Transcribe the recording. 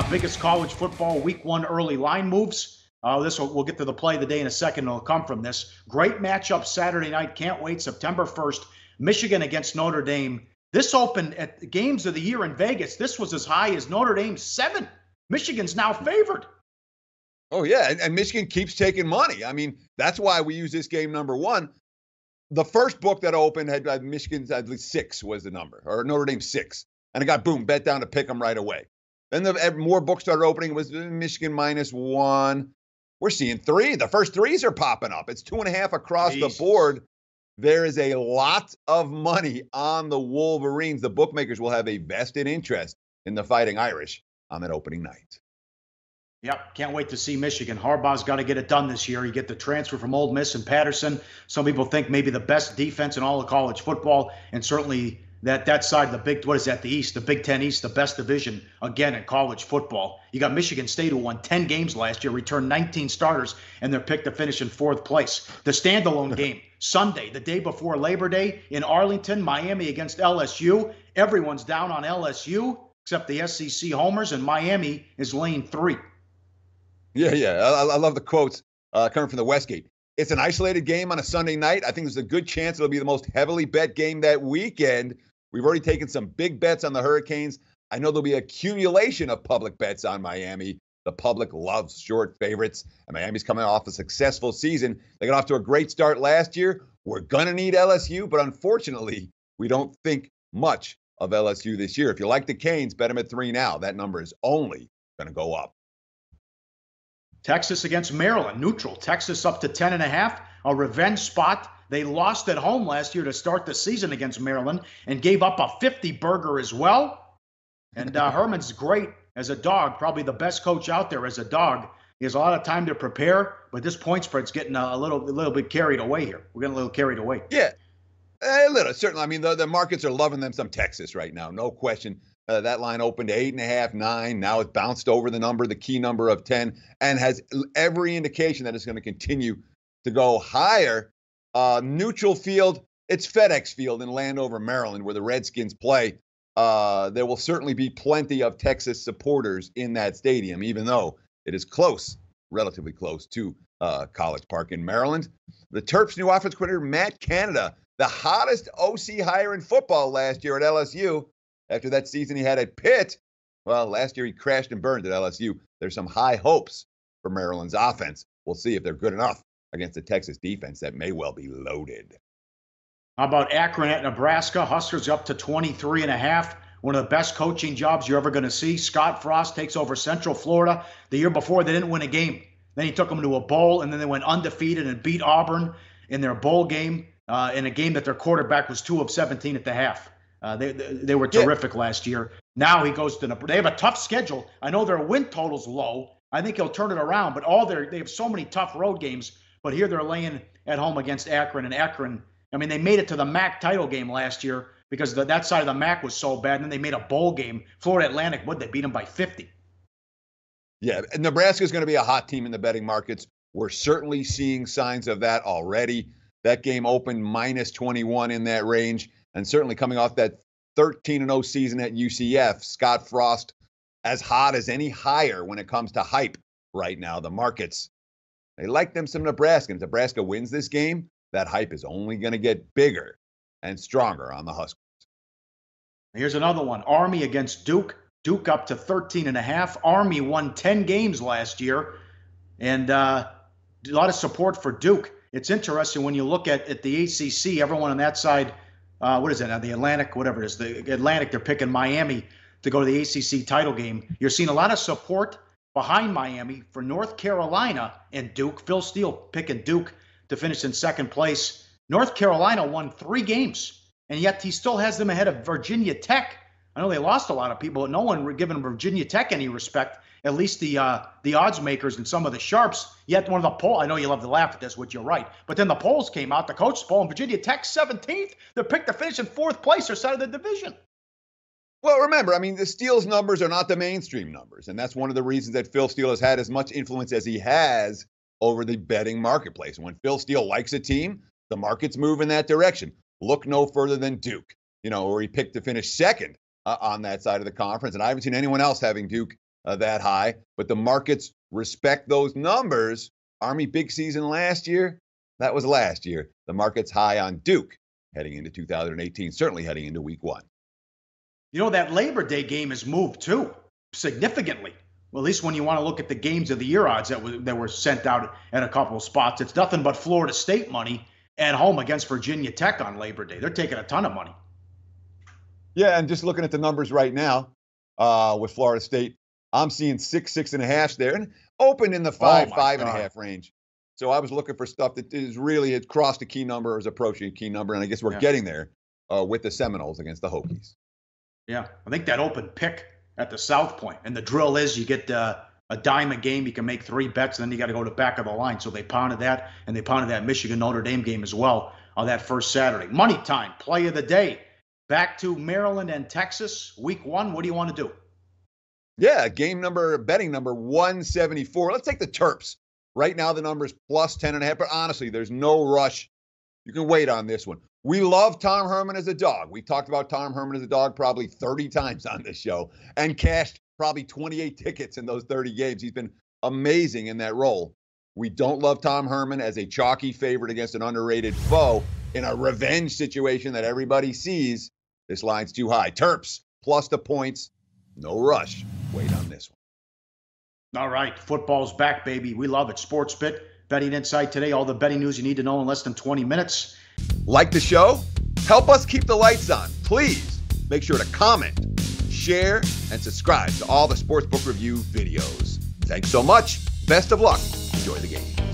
Biggest college football week one early line moves. We'll get to the play of the day in a second. It'll come from this. Great matchup Saturday night. Can't wait. September 1st. Michigan against Notre Dame. This opened at the games of the year in Vegas. This was as high as Notre Dame 7. Michigan's now favored. Oh, yeah. And Michigan keeps taking money. I mean, that's why we use this game number one. The first book that opened had Michigan's, at least 6 was the number, or Notre Dame 6. And it got, boom, bet down to pick them right away. Then more books started opening. It was Michigan -1. We're seeing 3. The first 3s are popping up. It's 2.5 across the board. There is a lot of money on the Wolverines. The bookmakers will have a vested interest in the Fighting Irish on that opening night. Yep, can't wait to see Michigan. Harbaugh's got to get it done this year. You get the transfer from Ole Miss and Patterson. Some people think maybe the best defense in all of college football, and certainly that side of the East, the Big Ten East, the best division, again, in college football. You got Michigan State, who won 10 games last year, returned 19 starters, and they're picked to finish in 4th place. The standalone game, Sunday, the day before Labor Day, in Arlington, Miami against LSU. Everyone's down on LSU, except the SEC homers, and Miami is laying 3. Yeah. I love the quotes coming from the Westgate. It's an isolated game on a Sunday night. I think there's a good chance it'll be the most heavily bet game that weekend. We've already taken some big bets on the Hurricanes. I know there'll be accumulation of public bets on Miami. The public loves short favorites, and Miami's coming off a successful season. They got off to a great start last year. We're going to need LSU, but unfortunately, we don't think much of LSU this year. If you like the Canes, bet them at 3 now. That number is only going to go up. Texas against Maryland, neutral. Texas up to 10.5, a revenge spot. They lost at home last year to start the season against Maryland and gave up a 50-burger as well. And Herman's great as a dog, probably the best coach out there as a dog. He has a lot of time to prepare, but this point spread's getting a little bit carried away here. We're getting a little carried away. Yeah, a little, certainly. I mean, the markets are loving them some Texas right now, no question. That line opened to 8.5, 9. Now it's bounced over the number, the key number of 10, and has every indication that it's going to continue to go higher. Neutral field, it's FedEx Field in Landover, Maryland, where the Redskins play. There will certainly be plenty of Texas supporters in that stadium, even though it is close, relatively close to College Park in Maryland. The Terps' new offense coordinator, Matt Canada, the hottest OC hire in football last year at LSU. After that season he had at Pitt, well, last year he crashed and burned at LSU. There's some high hopes for Maryland's offense. We'll see if they're good enough against the Texas defense that may well be loaded. How about Akron at Nebraska? Huskers up to 23.5. One of the best coaching jobs you're ever going to see. Scott Frost takes over Central Florida. The year before, they didn't win a game. Then he took them to a bowl, and then they went undefeated and beat Auburn in their bowl game, in a game that their quarterback was 2 of 17 at the half. They were terrific last year. Now he goes to they have a tough schedule. I know their win total's low. I think he'll turn it around, but they have so many tough road games. But here they're laying at home against Akron, and Akron, I mean, they made it to the MAC title game last year because that side of the MAC was so bad, and then they made a bowl game. Florida Atlantic, they beat them by 50. Yeah, Nebraska is going to be a hot team in the betting markets. We're certainly seeing signs of that already. That game opened -21 in that range. And certainly coming off that 13-0 season at UCF, Scott Frost as hot as any hire when it comes to hype right now. The markets, they like them some Nebraska. If Nebraska wins this game, that hype is only going to get bigger and stronger on the Huskers. Here's another one. Army against Duke. Duke up to 13.5. Army won 10 games last year. And a lot of support for Duke. It's interesting when you look at the ACC, everyone on that side, what is it now? The Atlantic, whatever it is. The Atlantic, they're picking Miami to go to the ACC title game. You're seeing a lot of support behind Miami for North Carolina and Duke. Phil Steele picking Duke to finish in 2nd place. North Carolina won 3 games, and yet he still has them ahead of Virginia Tech. I know they lost a lot of people, but no one giving Virginia Tech any respect, at least the odds makers and some of the sharps. Yet one of the polls, I know you love to laugh at this, which you're right, but then the polls came out, the coach's poll, and Virginia Tech 17th. They're picked to finish in 4th place or side of the division. Well, remember, I mean, the Steele's numbers are not the mainstream numbers, and that's one of the reasons that Phil Steele has had as much influence as he has over the betting marketplace. When Phil Steele likes a team, the markets move in that direction. Look no further than Duke, where he picked to finish 2nd on that side of the conference, and I haven't seen anyone else having Duke that high, but the markets respect those numbers. Army big season last year, that was last year. The market's high on Duke heading into 2018, certainly heading into week 1. You know, that Labor Day game has moved too, significantly. Well, at least when you want to look at the games of the year odds that were sent out at a couple of spots, it's nothing but Florida State money at home against Virginia Tech on Labor Day. They're taking a ton of money. Yeah, and just looking at the numbers right now with Florida State, I'm seeing 6.5 there, and open in the 5.5 range. So I was looking for stuff that is really had crossed a key number or is approaching a key number, and I guess we're getting there with the Seminoles against the Hokies. Yeah, I think that open pick at the South Point, and the drill is you get a dime a game, you can make 3 bets, and then you got to go to the back of the line. So they pounded that, and they pounded that Michigan Notre Dame game as well on that first Saturday. Money time, play of the day. Back to Maryland and Texas, week 1. What do you want to do? Yeah, betting number 174. Let's take the Terps. Right now, the number is plus 10.5, but honestly, there's no rush. You can wait on this one. We love Tom Herman as a dog. We talked about Tom Herman as a dog probably 30 times on this show and cashed probably 28 tickets in those 30 games. He's been amazing in that role. We don't love Tom Herman as a chalky favorite against an underrated foe in a revenge situation that everybody sees. This line's too high. Terps plus the points. No rush. Wait on this one. All right. Football's back, baby. We love it. SportsBit, Betting Insight today. All the betting news you need to know in less than 20 minutes. Like the show? Help us keep the lights on. Please make sure to comment, share, and subscribe to all the Sportsbook Review videos. Thanks so much. Best of luck. Enjoy the game.